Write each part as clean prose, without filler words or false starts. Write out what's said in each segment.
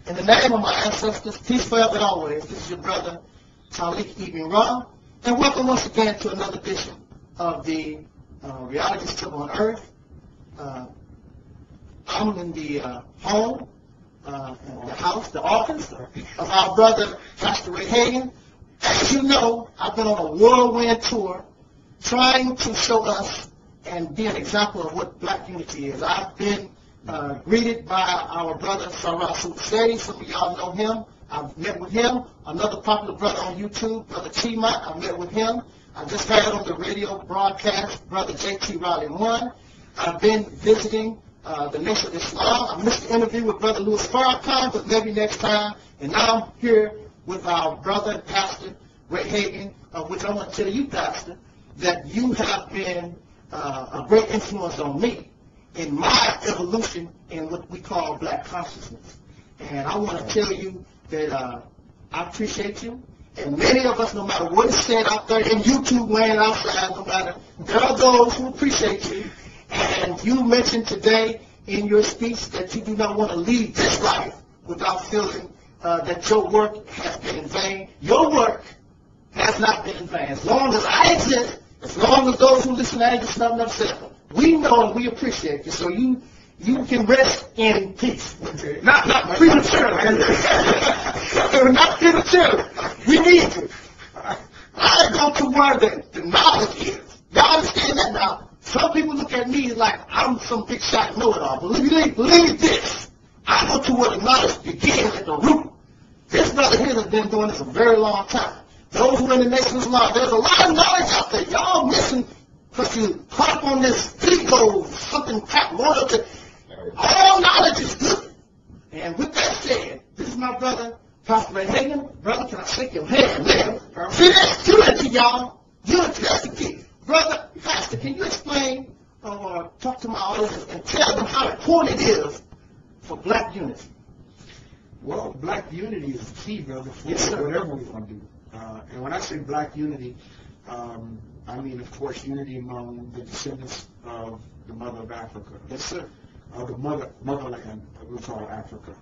In the name of my ancestors, peace forever and always. This is your brother Taalik Ibn'rad, and welcome once again to another edition of the Realitys Temple on Earth. I'm in the home, the house, the office of our brother Pastor Ray Hagan. As you know, I've been on a whirlwind tour trying to show us and be an example of what black unity is. I've been greeted by our brother Sarah. Some of y'all know him. I've met with him. Another popular brother on YouTube, Brother Taalik, I met with him. I just had on the radio broadcast Brother J.T. Riley 1. I've been visiting the Nation of Islam. I missed the interview with Brother Louis Farrakhan, but maybe next time. And now I'm here with our brother and Pastor Ray Hagan, which I want to tell you, Pastor, that you have been a great influence on me in my evolution in what we call black consciousness. And I want to tell you that I appreciate you. And many of us, no matter what is said out there in YouTube land outside, no matter, there are those who appreciate you. And you mentioned today in your speech that you do not want to leave this life without feeling that your work has been in vain. Your work has not been in vain. As long as I exist, as long as those who listen to Angelsnupnup7 we know and we appreciate you, so you can rest in peace. Not prematurely. Not prematurely. We need you. I go to where the knowledge is. Y'all understand that now? Some people look at me like I'm some big shot know-it-all. Believe this. I go to where the knowledge begins at the root. This brother here has been doing this a very long time. Those who are in the Nation of Islam, there's a lot of knowledge out there. Y'all missing because you caught up on this ego, something more to all knowledge is good. And with that said, this is my brother, Pastor Ray Hagan. Brother, can I shake your hand, man? See, that's unity, y'all. Unity, that's the key. Brother, Pastor, can you explain or talk to my audience and tell them how important it is for black unity? Well, black unity is the key, brother, for whatever we want to do. And when I say black unity, I mean, of course, unity among the descendants of the mother of Africa. Yes, sir. The motherland, we call Africa.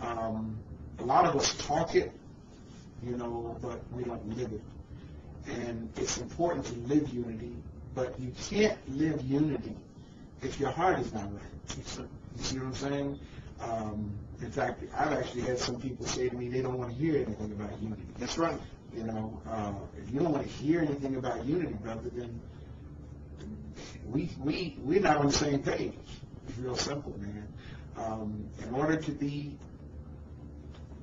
A lot of us talk it, but we don't live it. And it's important to live unity, but you can't live unity if your heart is not right. Yes, sir. You see what I'm saying? In fact, I've actually had some people say to me they don't want to hear anything about unity. That's right. If you don't want to hear anything about unity, brother, then we're not on the same page. It's real simple, man. In order to be,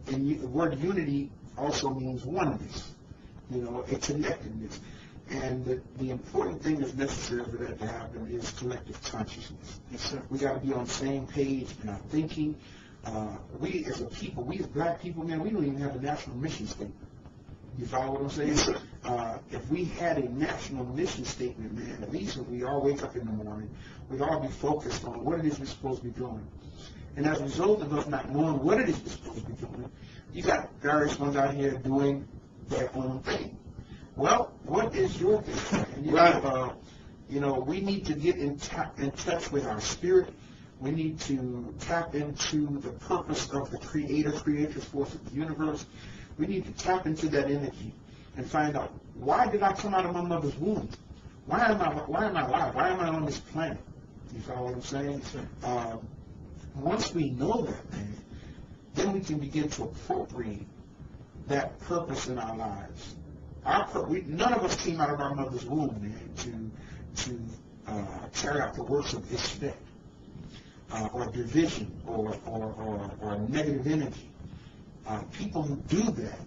and the word unity also means oneness, a connectedness. And the important thing that's necessary for that to happen is collective consciousness. Yes, sir. We got to be on the same page in our thinking. We as a people, we as black people, man, we don't even have a national mission statement. You follow what I'm saying? Yes, sir. If we had a national mission statement, man, at least when we all wake up in the morning, we'd all be focused on what it is we're supposed to be doing. And as a result of us not knowing what it is we're supposed to be doing, you got various ones out here doing their own thing. Well, what is your thing? Right. We need to get in touch with our spirit. We need to tap into the purpose of the creator's force of the universe. We need to tap into that energy and find out, why did I come out of my mother's womb? Why am I alive? Why am I on this planet? You follow what I'm saying? Once we know that, man, then we can begin to appropriate that purpose in our lives. None of us came out of our mother's womb, man, to carry out the works of disrespect, or division, or negative energy. People who do that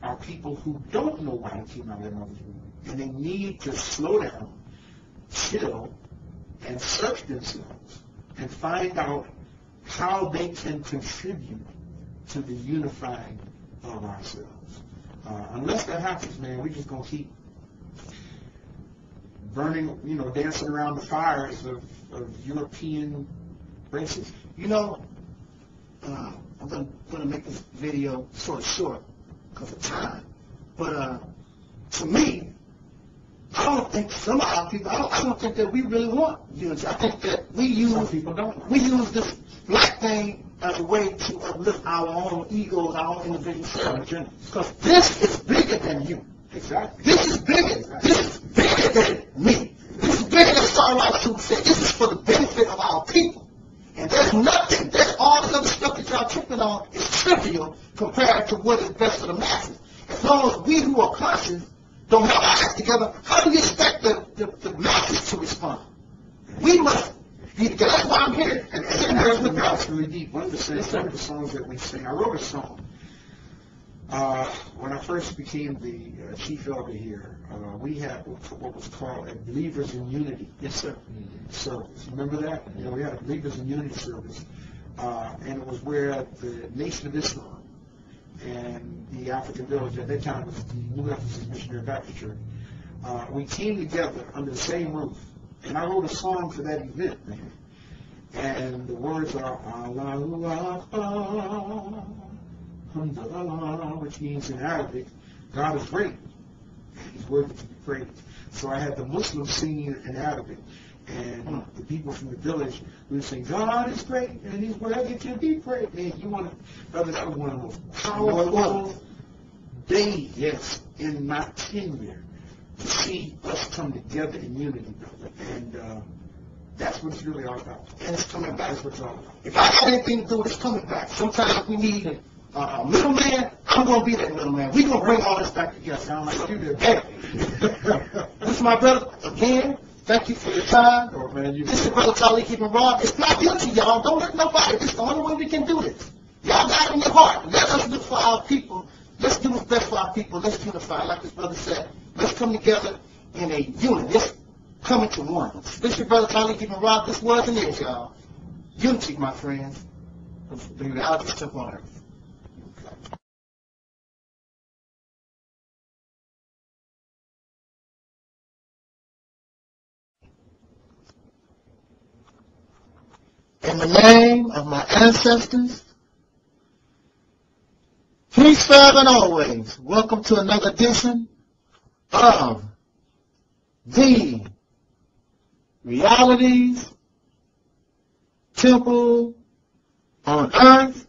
are people who don't know why they came out of their mother's womb. And they need to slow down, chill, and search themselves and find out how they can contribute to the unifying of ourselves. Unless that happens, man, we're just going to keep burning, dancing around the fires of European racism. I'm going to make this video sort of short because of time. But to me, I don't think some of our people, I don't think that we really want unity. I think that we use this black thing as a way to uplift our own egos, our own individual selves. Because this is bigger than you. Exactly. This is bigger. This is bigger than me. This is bigger than Starlight who said this is for the benefit of our people. And there's nothing, there's all this other stuff that y'all tripping on is trivial compared to what is best for the masses. As long as we who are conscious don't have our acts together, how do you expect the masses to respond? We must be together. That's why I'm here. And that's really deep. One of the songs that we sing, I wrote a song. When I first became the chief elder here, we had what was called a Believers in Unity. Yes, sir. Service. Remember that? You know, we had a Believers in Unity service, and it was where the Nation of Islam and the African Village, at that time was the New Ephesus Missionary Baptist Church, we came together under the same roof. And I wrote a song for that event, man. And the words are Allahu Akbar, Alhamdulillah, which means in Arabic, God is great. He's worthy to be praised. So I had the Muslims singing in Arabic. And the people from the village would say, God is great, and He's worthy to be praised. Man, that was one of the most powerful days in my tenure to see us come together in unity, brother. And that's what it's really all about. And it's coming back. That's what it's all about. If I have anything to do with it, it's coming back. Sometimes we need a middleman. I'm going to be that middleman. We're going to bring all this back together. Sound like you did. Hey, this is my brother. Again, thank you for your time. Oh, man, This is Brother Taalik, Ibn'rad. It's not guilty, y'all. Don't let nobody. It's the only way we can do this. Y'all got it in your heart. Let us do it for our people. Let's do what's best for our people. Let's unify, like this brother said. Let's come together in a unit. Let's come into one. This is your Brother Taalik, Ibn'rad. This was and is, y'all. Unity, my friends. The Realitys Temple on earth. In the name of my ancestors, peace forever and always. Welcome to another edition of the Realitys Temple on earth.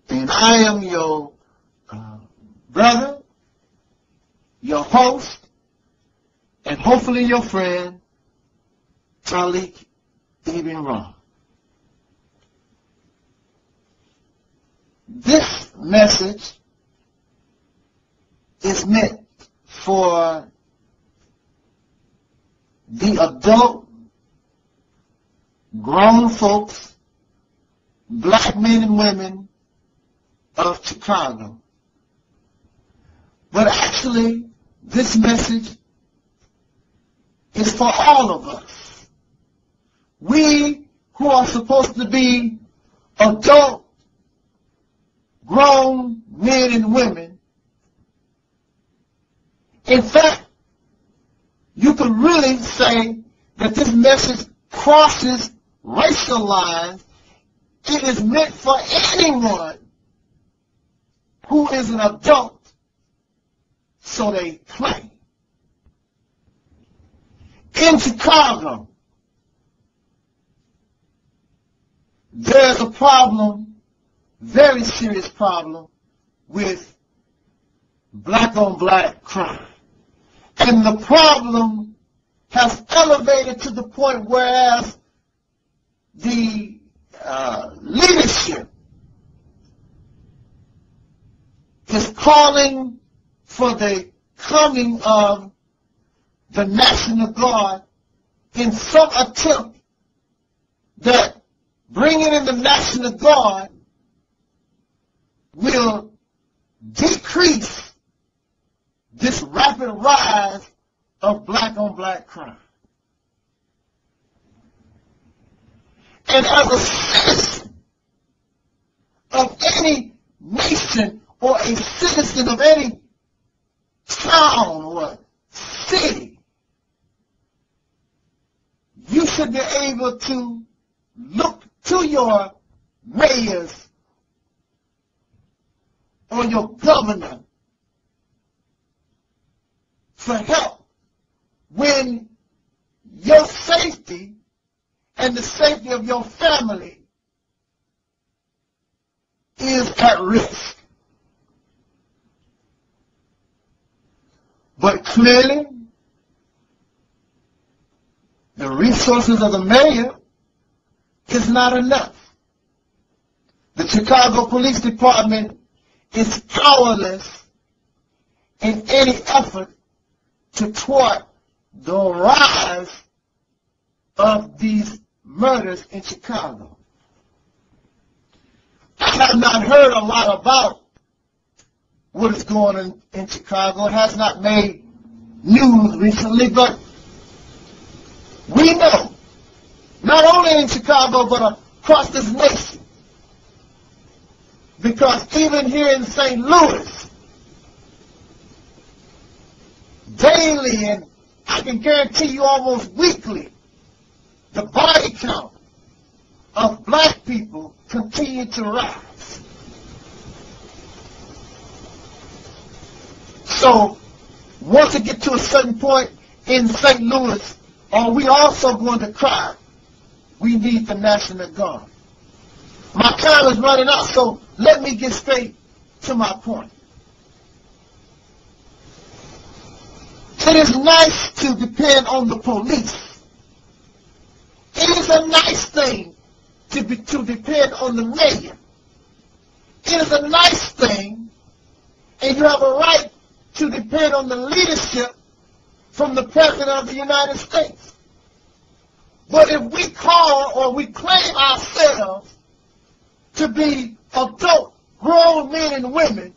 And I am your brother, your host, and hopefully your friend, Taalik Ibn'rad. This message is meant for the adult, grown folks, black men and women of Chicago. But actually, this message is for all of us. We who are supposed to be adult, grown men and women. In fact, you could really say that this message crosses racial lines. It is meant for anyone who is an adult, so they claim. In Chicago, there's a problem, very serious problem, with black-on-black crime. And the problem has elevated to the point whereas the leadership is calling for the coming of the National Guard in some attempt that bringing in the National Guard will decrease this rapid rise of black-on-black crime. And as a citizen of any nation or a citizen of any town or city, you should be able to look to your mayors or your governor for help when your safety and the safety of your family is at risk. But clearly, the resources of the mayor is not enough. The Chicago Police Department is powerless in any effort to thwart the rise of these murders in Chicago. I have not heard a lot about what is going on in Chicago. It has not made news recently, but we know, not only in Chicago, but across this nation, because even here in St. Louis, daily, and I can guarantee you almost weekly, the body count of black people continue to rise. So, once it gets to a certain point in St. Louis, are we also going to cry, we need the National Guard? My time is running out, so let me get straight to my point. It is nice to depend on the police. It is a nice thing to depend on the mayor. It is a nice thing, and you have a right to depend on the leadership from the President of the United States. But if we call or we claim ourselves to be adult, grown men and women,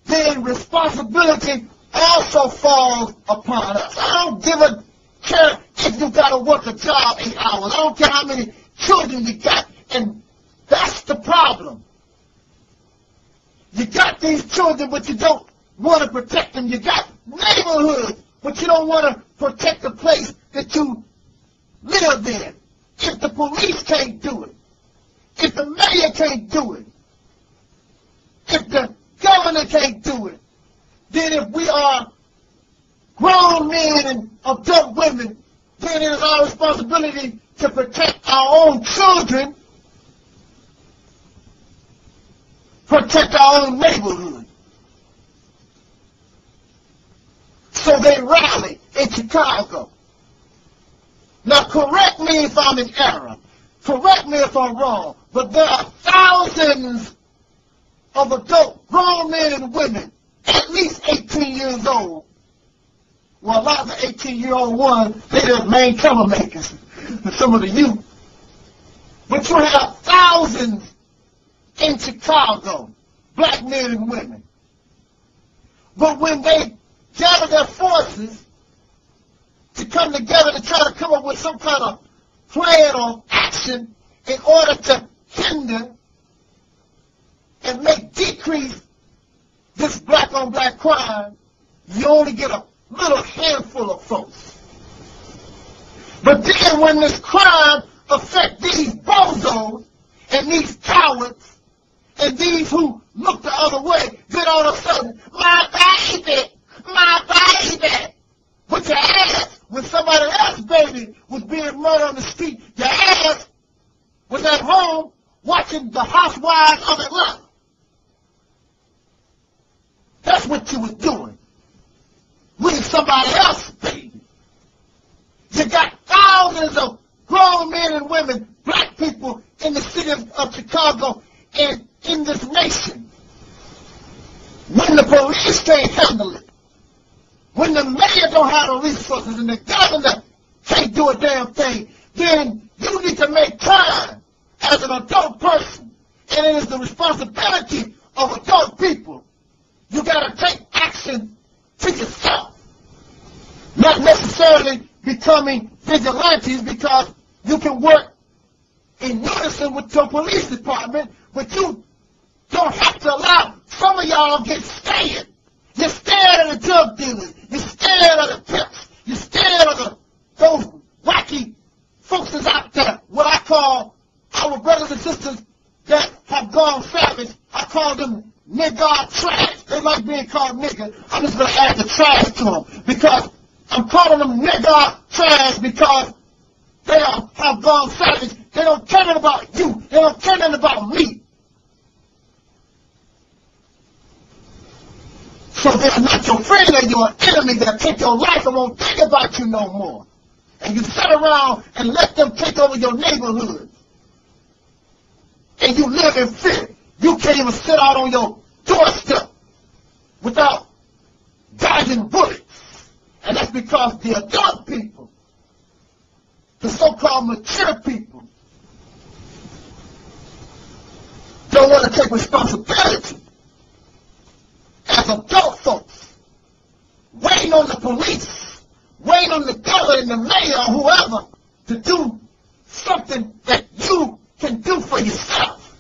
then responsibility also falls upon us. I don't give a care if you got to work a job 8 hours. I don't care how many children you got. And that's the problem. You got these children, but you don't want to protect them. You got neighborhoods, but you don't want to protect the place that you live in. If the police can't do it, if the mayor can't do it, if the governor can't do it, then if we are grown men and adult women, then it is our responsibility to protect our own children, protect our own neighborhood. So they rally in Chicago. Now correct me if I'm in error. Correct me if I'm wrong. But there are thousands of adult grown men and women, at least 18 years old. Well, a lot of the 18-year-old ones, they're the main troublemakers, some of the youth. But you have thousands in Chicago, black men and women. But when they gather their forces to come together to try to come up with some kind of plan or action in order to hinder and make decrease this black-on-black crime, you only get a little handful of folks. But then when this crime affects these bozos and these cowards and these who look the other way, then all of a sudden, my baby, put your ass when somebody else's baby was being murdered on the street. Your ass was at home watching the Housewives of Atlanta. That's what you was doing. With somebody else's baby. You got thousands of grown men and women, black people in the city of Chicago and in this nation. When the police can't handle it, when the mayor don't have the resources and the governor can't do a damn thing, then you need to make time as an adult person. And it is the responsibility of adult people. You got to take action to yourself. Not necessarily becoming vigilantes, because you can work in unison with your police department, but you don't have to allow some of y'all get scared. You're scared of the drug dealers. You're scared of the pimps. You're scared of those wacky folks that's out there, what I call our brothers and sisters have gone savage, I call them nigger trash. They like being called nigger. I'm just going to add the trash to them because I'm calling them nigger trash because they have gone savage. They don't care nothing about you. They don't care nothing about me. So they're not your friend, they're your enemy. They'll take your life and won't think about you no more. And you sit around and let them take over your neighborhood. And you live in fear. You can't even sit out on your doorstep without dodging bullets. And that's because the adult people, the so-called mature people, don't want to take responsibility as adult folks, waiting on the police, waiting on the governor and the mayor or whoever to do something that you can do for yourself.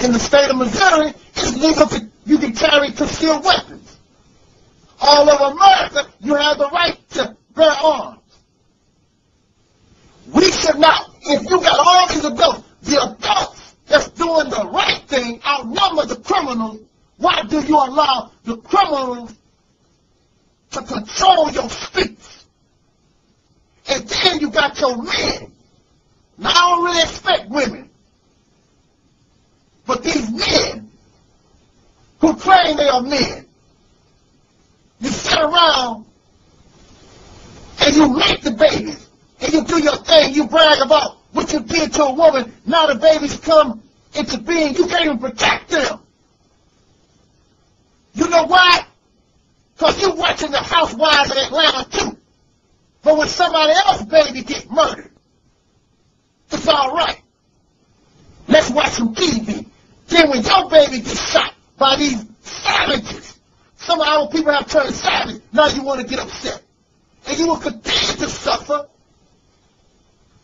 In the state of Missouri, it's legal to, you can carry concealed weapons. All over America, you have the right to bear arms. We should not, if you got all these adults, the adults that's doing the right thing outnumber the criminals. Why do you allow the criminals to control your speech? And then you got your men. Now, I don't really expect women, but these men who claim they are men, you sit around and you make the babies and you do your thing, you brag about what you did to a woman. Now the babies come into being, you can't even protect them. You know why? Because you're watching the Housewives of Atlanta too. But when somebody else's baby gets murdered, it's all right. Let's watch some TV. Then when your baby gets shot by these savages, some of our people have turned savage, now you want to get upset. And you will continue to suffer,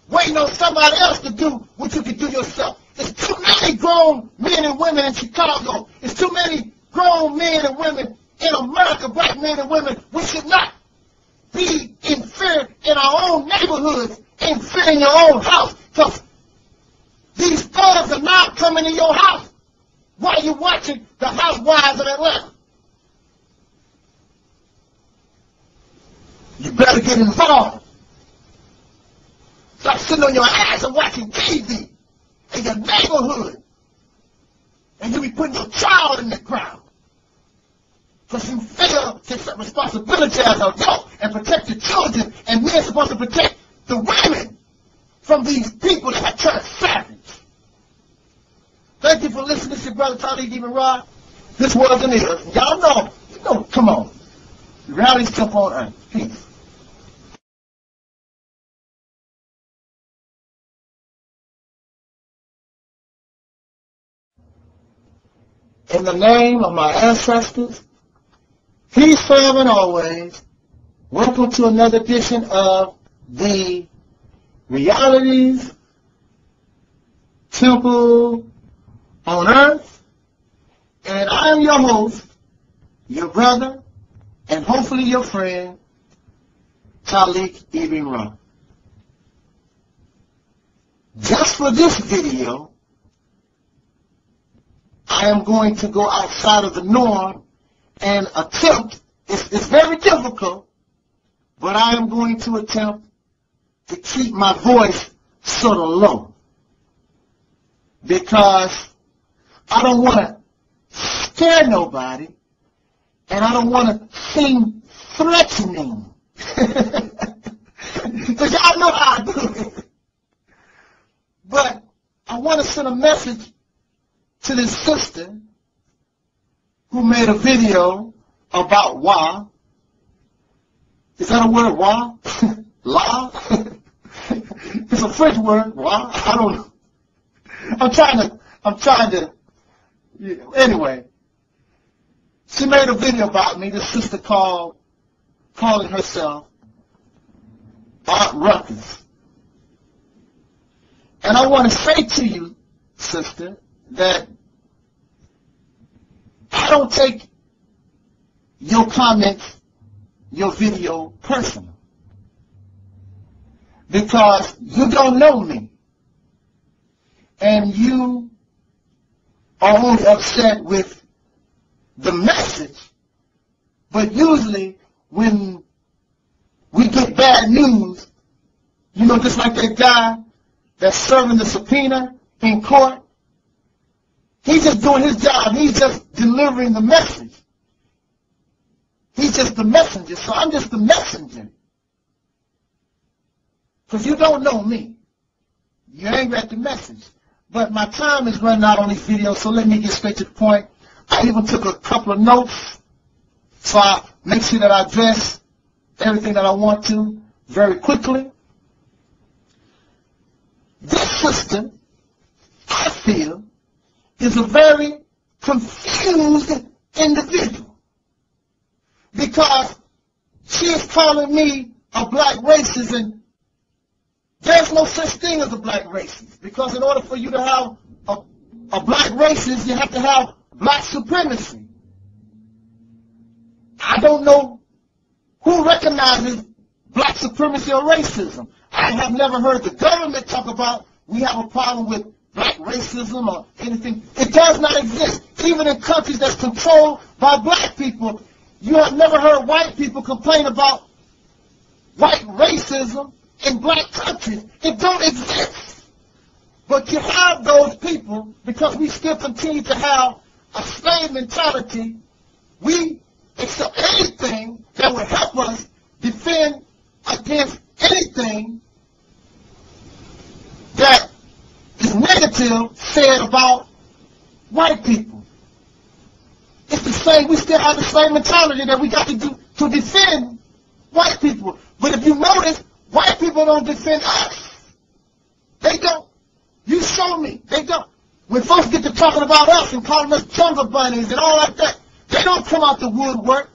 waiting on somebody else to do what you can do yourself. There's too many grown men and women in Chicago. There's too many grown men and women in America, black men and women. We should not be in fear in our own neighborhoods, in fear in your own house, because these thugs are not coming in your house while you're watching the Housewives of Atlanta. You better get involved. Stop sitting on your ass and watching TV in your neighborhood. And you be putting your child in the ground. Because you fail to take responsibility as an adult and protect the children. And men are supposed to protect the women from these people that have turned savage. Thank you for listening to Brother Taalik, Ibn'rad. This was and is. Y'all know, come on. The Realitys Temple on earth. Peace. In the name of my ancestors, peace, forever and always. Welcome to another edition of the Realitys Temple on earth. And I am your host, your brother, and hopefully your friend, Taalik Ibn'rad. Just for this video, I am going to go outside of the norm and attempt, it's very difficult, but I am going to attempt to keep my voice sort of low. Because I don't want to scare nobody, and I don't want to seem threatening. Because y'all know how I do it. But I want to send a message to this sister who made a video about why. Is that a word, why? La? It's a French word, why? I don't know. I'm trying to, anyway. She made a video about me, this sister calling herself Aunt Ruckus. And I want to say to you, sister, that I don't take your comments, your video personal. Because you don't know me. and you are only upset with the message, but usually when we get bad news, you know, just like that guy that's serving the subpoena in court, he's just doing his job. He's just delivering the message. He's just the messenger, so I'm just the messenger. Because you don't know me. You ain't read the message. But my time is running out on these videos, so let me get straight to the point. I even took a couple of notes, so I make sure that I address everything that I want to very quickly. This sister, I feel, is a very confused individual, because she is calling me a black racist, and there's no such thing as a black racist, because in order for you to have a black racist, you have to have black supremacy. I don't know who recognizes black supremacy or racism. I have never heard the government talk about we have a problem with black racism or anything. It does not exist. Even in countries that's controlled by black people, you have never heard white people complain about white racism in black countries. It don't exist. But you have those people, because we still continue to have a slave mentality. We accept anything that would help us defend against anything that is negative said about white people. It's the same. We still have the same mentality that we got to do to defend white people. But if you notice, white people don't defend us. They don't. You show me. They don't. When folks get to talking about us and calling us jungle bunnies and all like that, they don't come out the woodwork.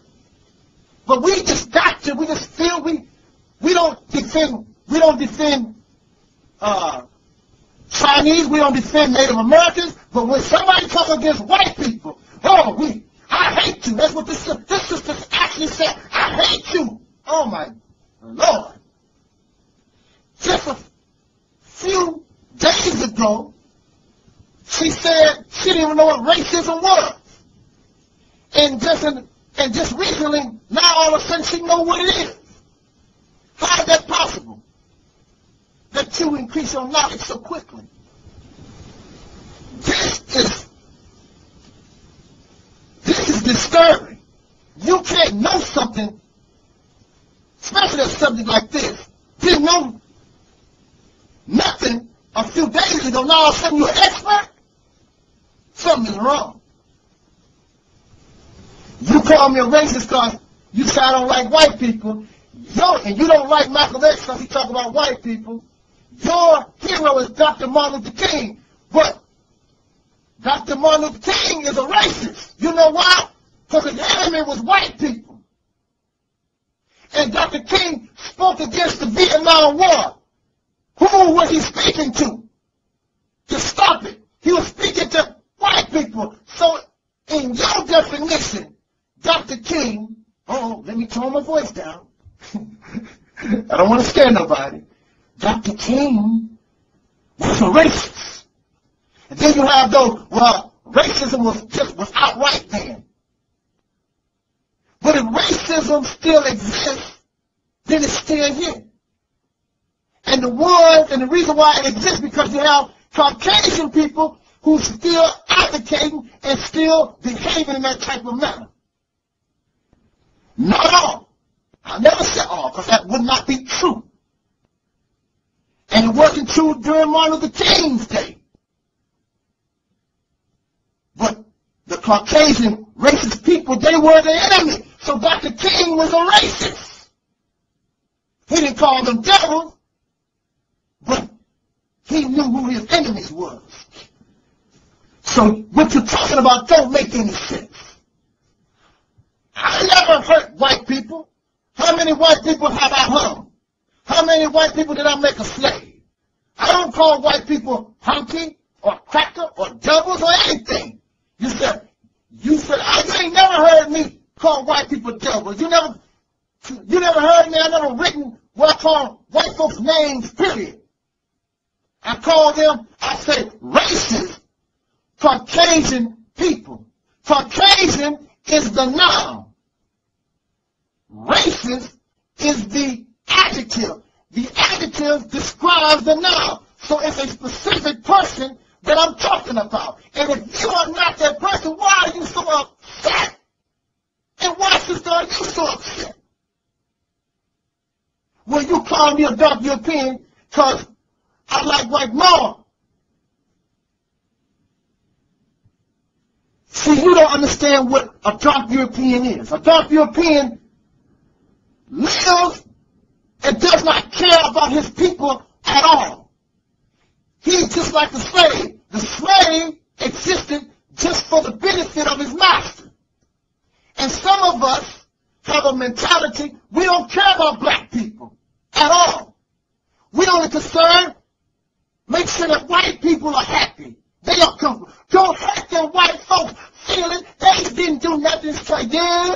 But we just got to. We just feel we don't defend. We don't defend Chinese. We don't defend Native Americans. But when somebody comes against white people, I hate you. That's what this sister actually said. I hate you. Oh my Lord. Just a few days ago, she said she didn't even know what racism was. And just recently, now all of a sudden she knows what it is. How is that possible? That you increase your knowledge so quickly. This is disturbing. You can't know something, especially a subject like this. Didn't know nothing a few days ago. Now all of a sudden you're an expert? Something is wrong. You call me a racist because you say I don't like white people. And you don't like Malcolm X because he talk about white people. Your hero is Dr. Martin Luther King. But Dr. Martin Luther King is a racist. You know why? Because his enemy was white people. And Dr. King spoke against the Vietnam War. Who was he speaking to? To stop it. He was speaking to white people. So, in your definition, Dr. King, let me tone my voice down. I don't want to scare nobody. Dr. King was a racist. And then you have those, racism was outright then. But if racism still exists, then it's still here. And the reason why it exists because you have Caucasian people who still advocating and still behaving in that type of manner. Not all. I never said all, because that would not be true. And it wasn't true during Martin Luther King's day. But the Caucasian racist people, they were the enemy. So Dr. King was a racist. He didn't call them devils, but he knew who his enemies was. So what you're talking about don't make any sense. I never hurt white people. How many white people have I hung? How many white people did I make a slave? I don't call white people hunky or cracker or devils or anything. You said, you ain't never heard me call white people devils. You never heard me. I never written what I call white folks' names, period. I call them, I say, racist Caucasian people. Caucasian is the noun. Racist is the adjective. The adjective describes the noun. So it's a specific person that I'm talking about. And if you are not that person, why are you so upset? And why, sister, are you so upset? Well, you call me a dark European because I like white mama. See, you don't understand what a dark European is. A dark European lives and does not care about his people at all. He's just like the slave. The slave existed just for the benefit of his master. And some of us have a mentality, we don't care about black people at all. We only concerned, make sure that white people are happy. They are comfortable. Don't hurt them white folks feeling they didn't do nothing. It's like, yeah.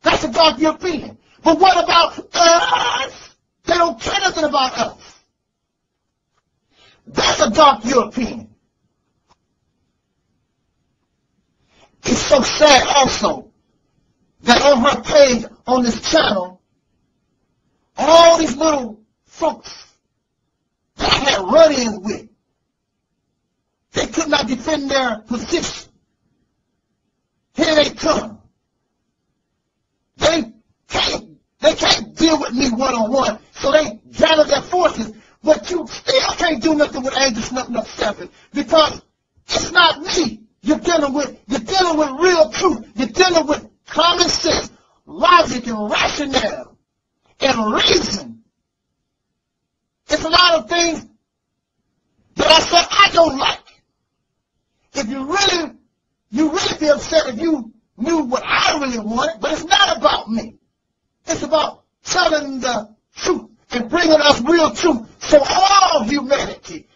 That's a dark European. But what about us? They don't care nothing about us. That's a dark European. It's so sad also that on her page on this channel, all these little folks that I had run-ins with, they could not defend their position. Here they come. They can't deal with me one-on-one, so they gather their forces. But you still can't do nothing with Angelsnupnup7 because it's not me you're dealing with. You're dealing with real truth. You're dealing with common sense, logic, and rationale, and reason. It's a lot of things that I said I don't like. If you really be upset if you knew what I really wanted, but it's not about me. It's about telling the truth and bringing us real truth so all humanity,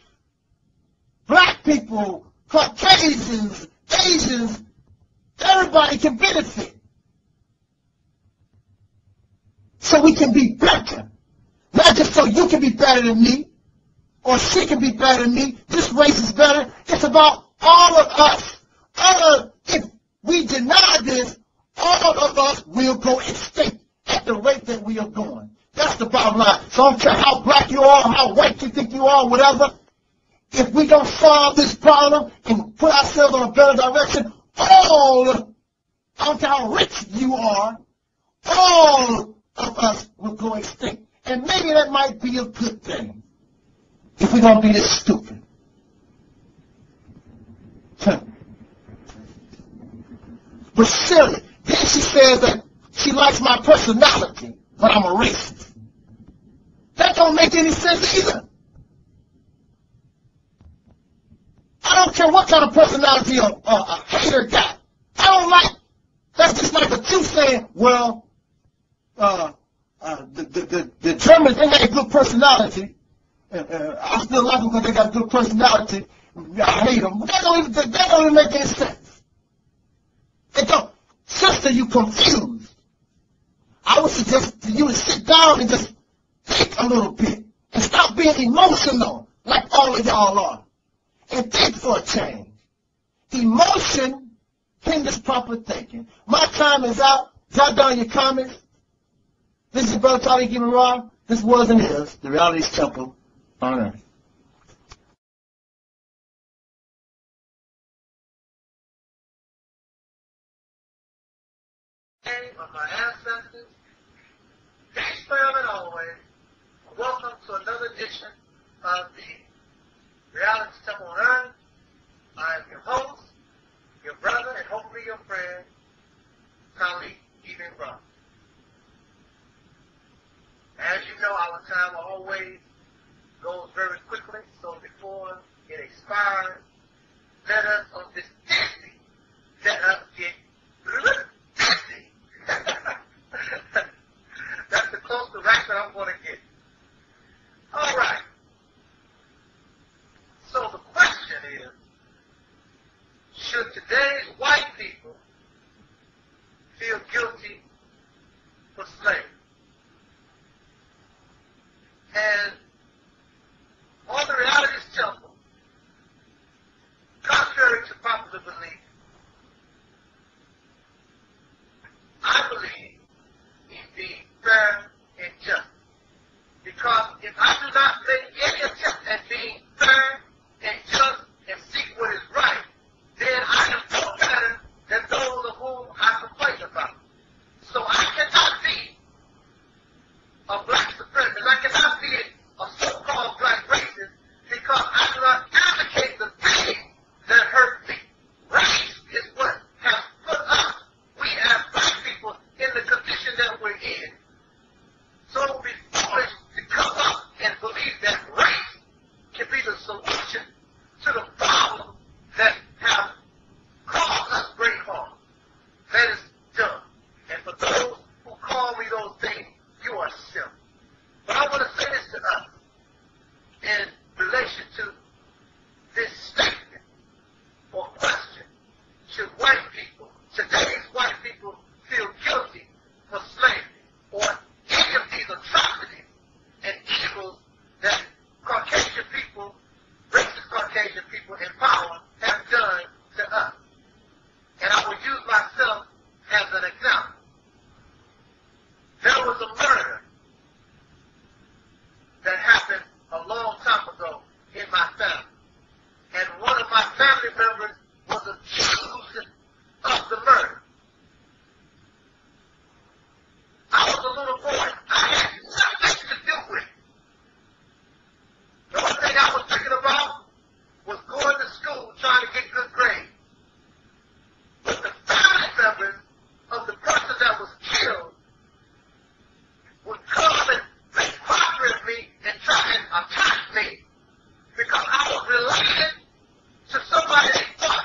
black people, Caucasians, Asians, everybody can benefit. So we can be better. Not just so you can be better than me, or she can be better than me, this race is better. It's about all of us. If we deny this, all of us will go extinct at the rate that we are going. That's the bottom line. So I don't care how black you are, how white you think you are, whatever. If we don't solve this problem and put ourselves on a better direction, I don't care how rich you are, all of us will go extinct. And maybe that might be a good thing if we don't be this stupid. But silly. Then she says that she likes my personality, but I'm a racist. That don't make any sense either. I don't care what kind of personality a hater got. I don't like, that's just like a Jew saying, well, the Germans, they got a good personality. I still like them because they got a good personality. I hate them. That don't even make any sense. It don't. Sister, you confused. I would suggest to you to sit down and just think a little bit and stop being emotional like all of y'all are. And think for a change. Emotion hinders proper thinking. My time is out. Jot down your comments. This is Brother Taalik, Ibn'rad. This was and is the Realitys Temple on earth. Of my ancestors, peace, prayer, and always. Welcome to another edition of the Realitys Temple on earth. I am your host, your brother, and hopefully your friend, Taalik, Ibn'rad. As you know, our time always goes very quickly, so before it expires, let us on this Tuesday, let us get busy. That's the closest rap that I'm going to get. All right. So the question is, should today's white people feel guilty for slavery? And Temple, contrary to popular belief, I believe he's being fair and just. Because if I do not make any attempt at being fair and just and seek what is right, then I am no better than those of whom I complain about. So I cannot be a black supremacist. I cannot be a so-called black racist because I do not advocate the things that hurt me. Race is what has put us, we as black people, in the condition that we're in. So it would be foolish to come up and believe that race can be the solution to the problem that have caused us great harm. That is dumb. And for those who call me those things, you are simple. But I want to say this to us in relation to this statement or question. Should white people, today's white people, feel guilty for slavery or any of these atrocities and evils that Caucasian people, racist Caucasian people in power have done to us? And I will use myself as an example. There was a murder that happened a long time ago in my family. And one of my family members was accused of the murder. I was a little boy. I had nothing to do with it. The only thing I was thinking about was going to school trying to get good grades. But the family members of the person that was killed would come and make mockery of me and try and attack me because I was related to somebody they thought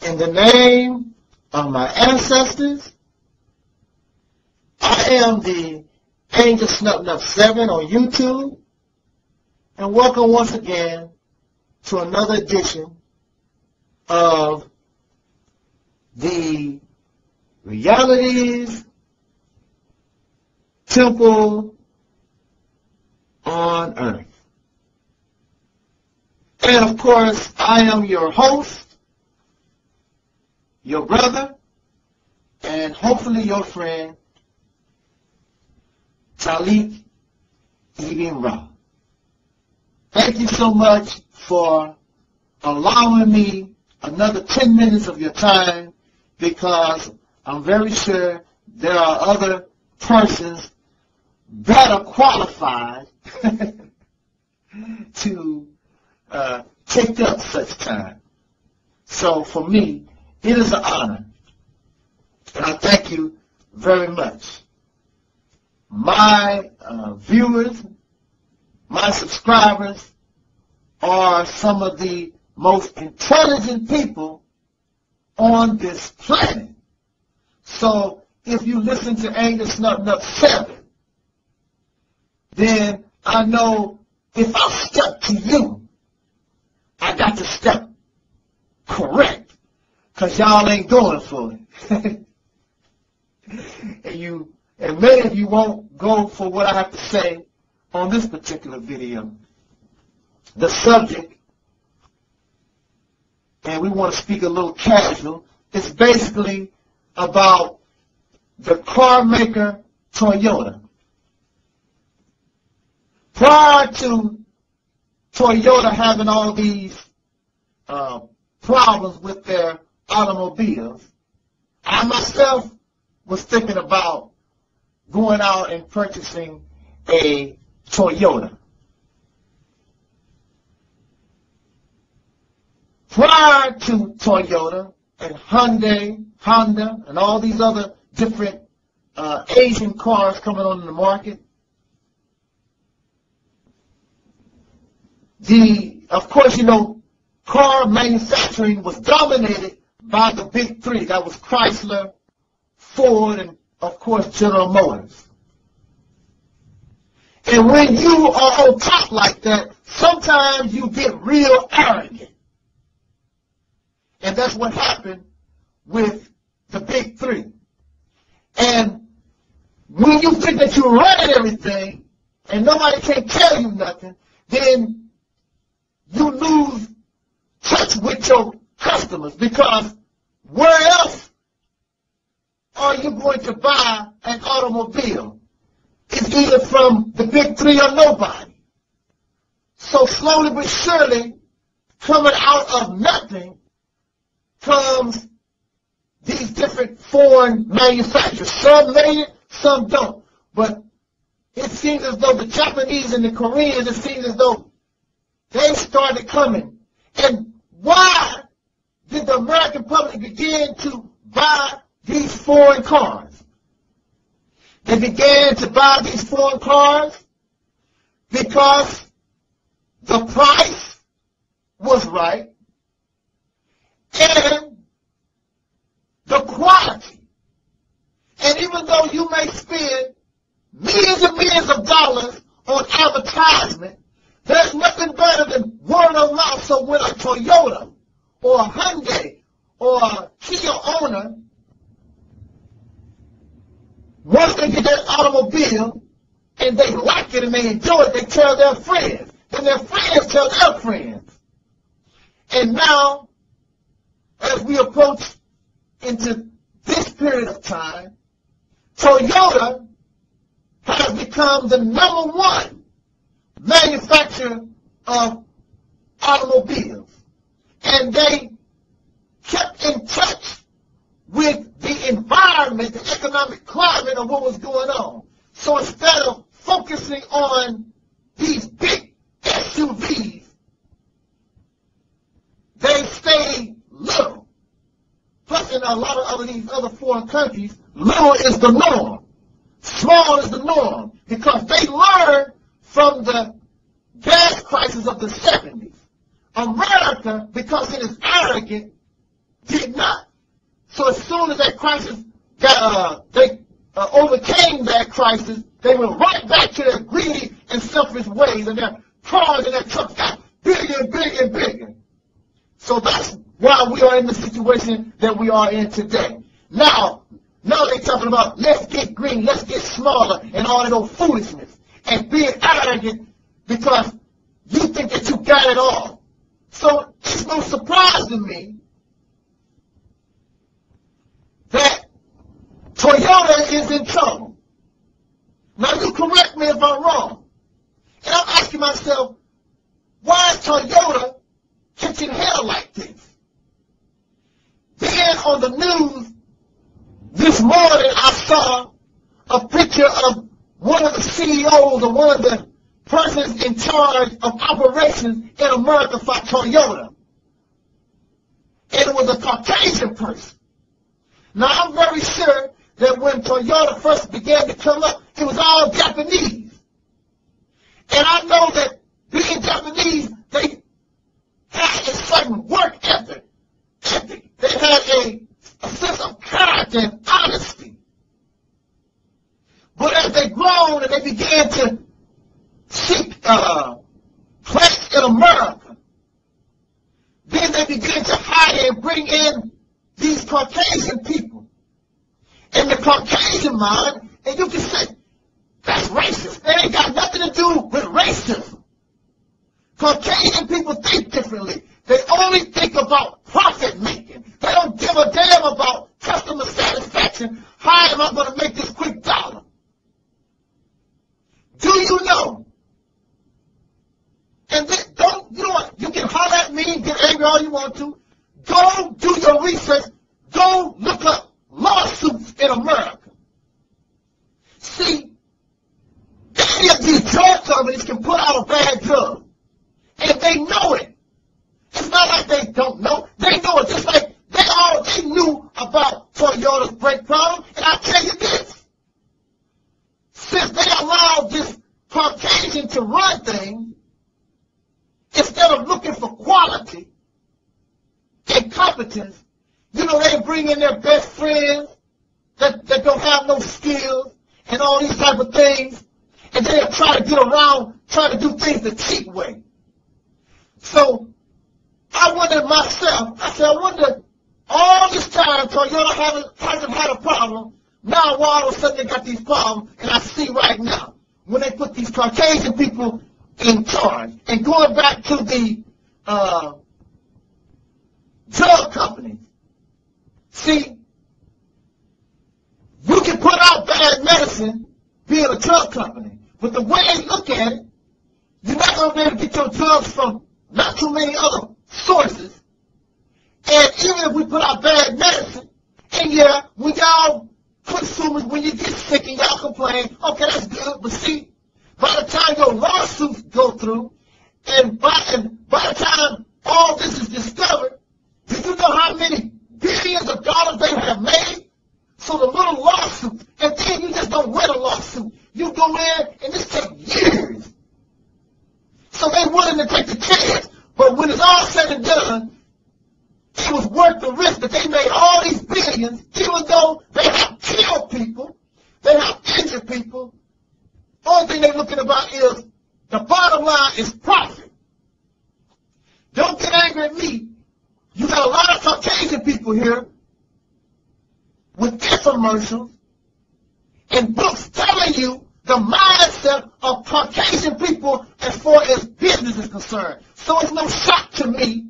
in the name of my ancestors, I am the Angelsnupnup7 on YouTube, and welcome once again to another edition of the Realitys Temple on Earth. And of course, I am your host, your brother, and hopefully your friend, Taalik Ibn'rad. Thank you so much for allowing me another 10 minutes of your time, because I'm very sure there are other persons better qualified to take up such time. So for me, it is an honor, and I thank you very much. My viewers, my subscribers are some of the most intelligent people on this planet. So if you listen to Angelsnupnup7, then I know if I step to you, I got to step correct, because y'all ain't going for it. And many of you won't go for what I have to say on this particular video. The subject, and we want to speak a little casual, it's basically about the car maker Toyota. Prior to Toyota having all these problems with their automobiles, I myself was thinking about going out and purchasing a Toyota. Prior to Toyota and Hyundai, Honda, and all these other different Asian cars coming on the market, of course, you know, car manufacturing was dominated by the big three. That was Chrysler, Ford, and of course, General Motors. And when you are on top like that, sometimes you get real arrogant. And that's what happened with the big three. And when you think that you're running everything and nobody can tell you nothing, then you lose touch with your customers, because where else are you going to buy an automobile? It's either from the big three or nobody. So slowly but surely, coming out of nothing comes these different foreign manufacturers. Some made it, some don't. But it seems as though the Japanese and the Koreans, it seems as though they started coming. And why did the American public begin to buy these foreign cars? They began to buy these foreign cars because the price was right and the quality. And even though you may spend millions and millions of dollars on advertisement, there's nothing better than word of mouth. So when a Toyota or a Hyundai or a Kia owner, once they get that automobile and they like it and they enjoy it, they tell their friends. And their friends tell their friends. And now, as we approach into this period of time, Toyota has become the #1 manufacturer of automobiles. And they kept in touch with the environment, the economic climate of what was going on. So instead of focusing on these big SUVs, they stayed little. Plus, in a lot of these other foreign countries, little is the norm. Small is the norm. Because they learned from the gas crisis of the 70s. America, because it is arrogant, did not. So as soon as that crisis overcame that crisis, they went right back to their greedy and selfish ways, and their cars and their trucks got bigger and bigger and bigger. So that's why we are in the situation that we are in today. Now they're talking about let's get green, let's get smaller, and all that old foolishness, and being arrogant because you think that you got it all. So it's no surprise to me that Toyota is in trouble. Now you correct me if I'm wrong. And I'm asking myself, why is Toyota catching hell like this? Then on the news this morning I saw a picture of one of the CEOs or one of the persons in charge of operations in America for Toyota. And it was a Caucasian person. Now I'm very sure that when Toyota first began to come up, it was all Japanese. And I know that being Japanese, they had a certain work ethic. They had a sense of character and honesty. But as they grown and they began to seek place in America, then they began to hire and bring in these Caucasian people. And the Caucasian mind, and you can say, that's racist. It ain't got nothing to do with racism. Caucasian people think differently. They only think about profit making. They don't give a damn about customer satisfaction. How am I going to make this quick dollar? Do you know? And then you know what? You can holler at me and get angry all you want to. Go do your research. Go look up lawsuits in America. See, any of these drug companies can put out a bad drug. And they know it. It's not like they don't know. They know it just like they knew about Toyota's brake problem. And I'll tell you this. Since they allowed this Caucasian to run things, instead of looking for quality and competence, you know, they bring in their best friends that don't have no skills and all these type of things, and they'll try to get around, try to do things the cheap way. So I wondered myself, I wonder, all this time Toyota hasn't had a problem. Now all of a sudden they got these problems, and I see right now, when they put these Caucasian people in charge, and going back to the drug companies, see, you can put out bad medicine being a drug company, but the way they look at it, you're not going to be able to get your drugs from not too many other sources. And even if we put out bad medicine, and yeah, when y'all consumers, when you get sick and y'all complain, okay, that's good, but see, by the time your lawsuits go through, and by the time all this is discovered, do you know how many billions of dollars they have made? So the little lawsuit, and then you just don't win a lawsuit. You go in, and this takes years. So they're willing to take the chance. But when it's all said and done, it was worth the risk that they made all these billions, even though they have killed people, they have injured people. Only thing they're looking about is the bottom line is profit. Don't get angry at me. You got a lot of Caucasian people here with infomercials and books telling you the mindset of Caucasian people as far as business is concerned. So it's no shock to me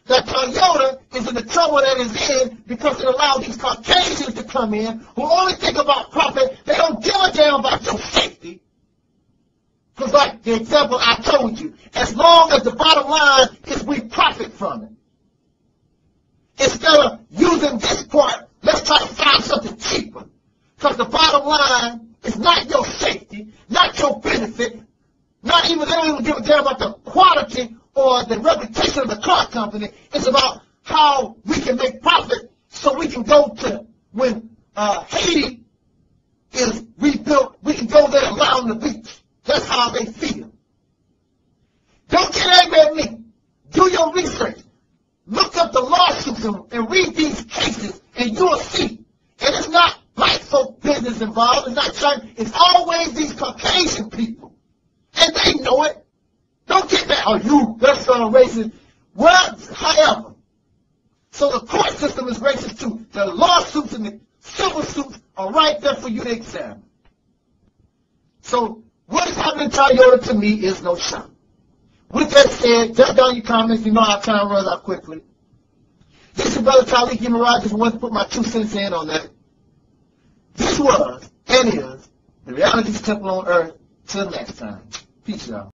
that Toyota is in the trouble that it's in because it allowed these Caucasians to come in who only think about profit. They don't give a damn about your safety. Because like the example I told you, as long as the bottom line is we profit from it. Instead of using this part, let's try to find something cheaper. Because the bottom line is not your safety, not your benefit, they don't even give a damn about the quality or the reputation of the car company. It's about how we can make profit so we can go to, when Haiti is rebuilt, we can go there and lie on the beach. That's how they feel. Don't get angry at me. Do your research. Look up the lawsuits and read not certain. It's always these Caucasian people. And they know it. Don't get that, oh, that's racist. Well, however. So the court system is racist too. The lawsuits and the civil suits are right there for you to examine. So what is happening to Toyota to me is no shock. With that said, jot down your comments. You know how time runs out quickly. This is Brother Taalik, Ibn'rad. Just wanted to put my 2 cents in on that. This was and is the Realitys Temple on earth. Till next time. Peace, y'all.